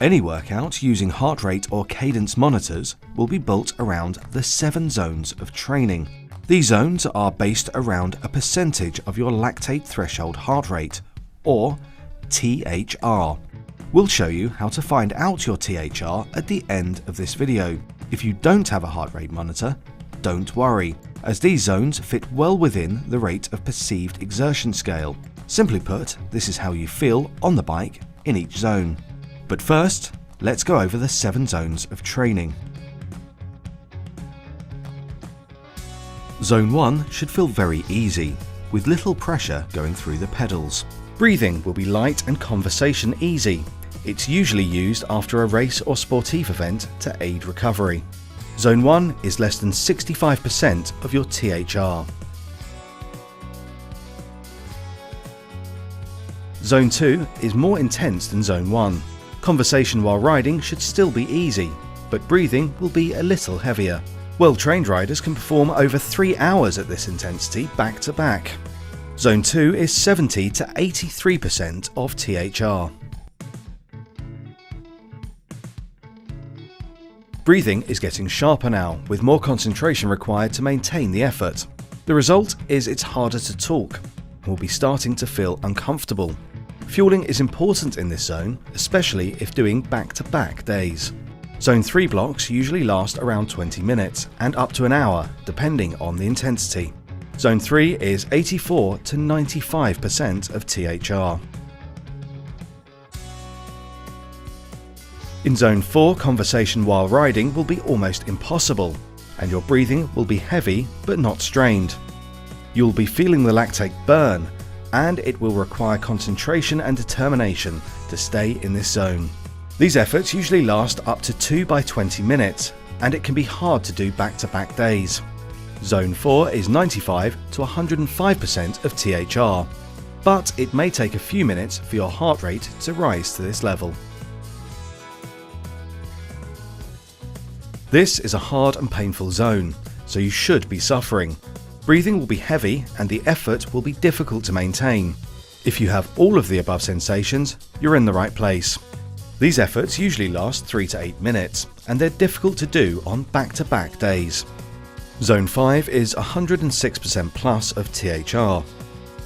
Any workout using heart rate or cadence monitors will be built around the 7 zones of training. These zones are based around a percentage of your lactate threshold heart rate, or THR. We'll show you how to find out your THR at the end of this video. If you don't have a heart rate monitor, don't worry, as these zones fit well within the rate of perceived exertion scale. Simply put, this is how you feel on the bike in each zone. But first, let's go over the 7 zones of training. Zone 1 should feel very easy, with little pressure going through the pedals. Breathing will be light and conversation easy. It's usually used after a race or sportive event to aid recovery. Zone 1 is less than 65% of your THR. Zone 2 is more intense than Zone 1. Conversation while riding should still be easy, but breathing will be a little heavier. Well-trained riders can perform over 3 hours at this intensity back to back. Zone 2 is 70 to 83% of THR. Breathing is getting sharper now, with more concentration required to maintain the effort. The result is it's harder to talk, and we'll be starting to feel uncomfortable. Fueling is important in this zone, especially if doing back-to-back days. Zone 3 blocks usually last around 20 minutes and up to an hour, depending on the intensity. Zone 3 is 84 to 95% of THR. In Zone 4, conversation while riding will be almost impossible, and your breathing will be heavy but not strained. You'll be feeling the lactate burn, and it will require concentration and determination to stay in this zone. These efforts usually last up to 2 by 20 minutes, and it can be hard to do back-to-back days. Zone 4 is 95 to 105% of THR, but it may take a few minutes for your heart rate to rise to this level. This is a hard and painful zone, so you should be suffering. Breathing will be heavy and the effort will be difficult to maintain. If you have all of the above sensations, you're in the right place. These efforts usually last 3 to 8 minutes, and they're difficult to do on back-to-back days. Zone 5 is 106% plus of THR,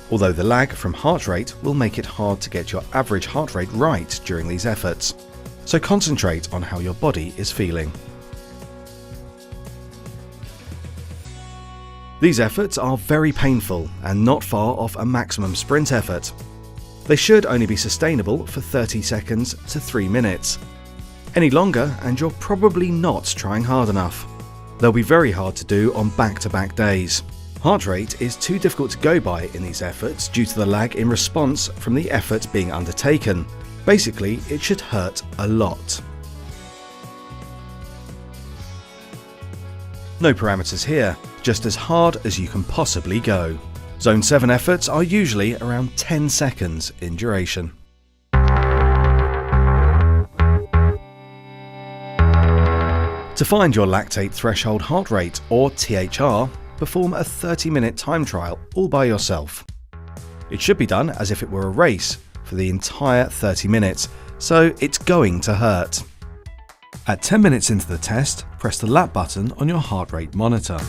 although the lag from heart rate will make it hard to get your average heart rate right during these efforts. So concentrate on how your body is feeling. These efforts are very painful and not far off a maximum sprint effort. They should only be sustainable for 30 seconds to 3 minutes. Any longer and you're probably not trying hard enough. They'll be very hard to do on back-to-back days. Heart rate is too difficult to go by in these efforts due to the lag in response from the effort being undertaken. Basically, it should hurt a lot. No parameters here, just as hard as you can possibly go. Zone 7 efforts are usually around 10 seconds in duration. To find your lactate threshold heart rate, or THR, perform a 30-minute time trial all by yourself. It should be done as if it were a race for the entire 30 minutes, so it's going to hurt. At 10 minutes into the test, press the lap button on your heart rate monitor.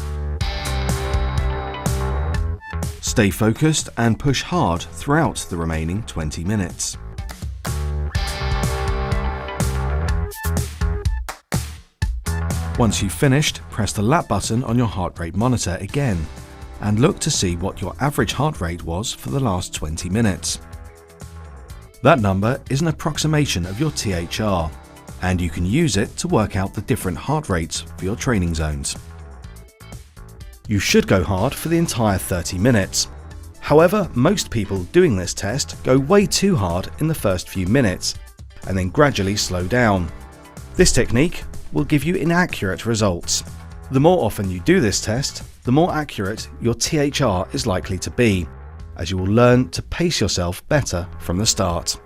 Stay focused and push hard throughout the remaining 20 minutes. Once you've finished, press the lap button on your heart rate monitor again and look to see what your average heart rate was for the last 20 minutes. That number is an approximation of your THR, and you can use it to work out the different heart rates for your training zones. You should go hard for the entire 30 minutes. However, most people doing this test go way too hard in the first few minutes and then gradually slow down. This technique will give you inaccurate results. The more often you do this test, the more accurate your THR is likely to be, as you will learn to pace yourself better from the start.